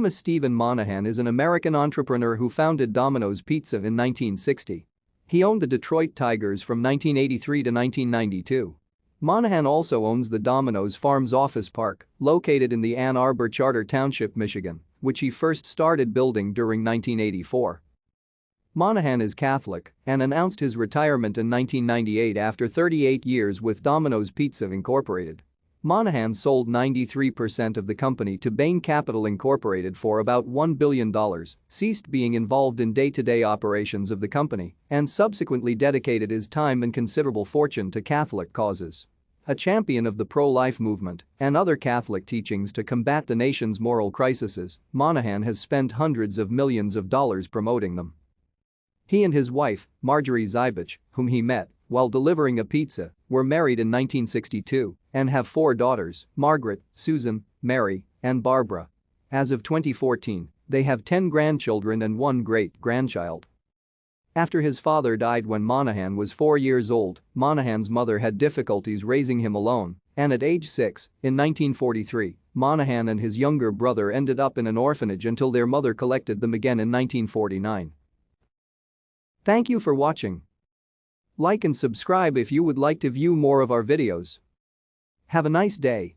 Stephen Monaghan is an American entrepreneur who founded Domino's Pizza in 1960. He owned the Detroit Tigers from 1983 to 1992. Monaghan also owns the Domino's Farms Office Park, located in the Ann Arbor Charter Township, Michigan, which he first started building during 1984. Monaghan is Catholic and announced his retirement in 1998 after 38 years with Domino's Pizza Incorporated. Monaghan sold 93% of the company to Bain Capital Incorporated for about $1 billion, ceased being involved in day-to-day operations of the company, and subsequently dedicated his time and considerable fortune to Catholic causes. A champion of the pro-life movement and other Catholic teachings to combat the nation's moral crises, Monaghan has spent hundreds of millions of dollars promoting them. He and his wife, Marjorie Zybich, whom he met while delivering a pizza, were married in 1962 and have 4 daughters, Margaret, Susan, Mary, and Barbara. As of 2014, they have 10 grandchildren and 1 great-grandchild. After his father died when Monaghan was 4 years old, Monaghan's mother had difficulties raising him alone, and at age 6, in 1943, Monaghan and his younger brother ended up in an orphanage until their mother collected them again in 1949. Thank you for watching. Like and subscribe if you would like to view more of our videos. Have a nice day.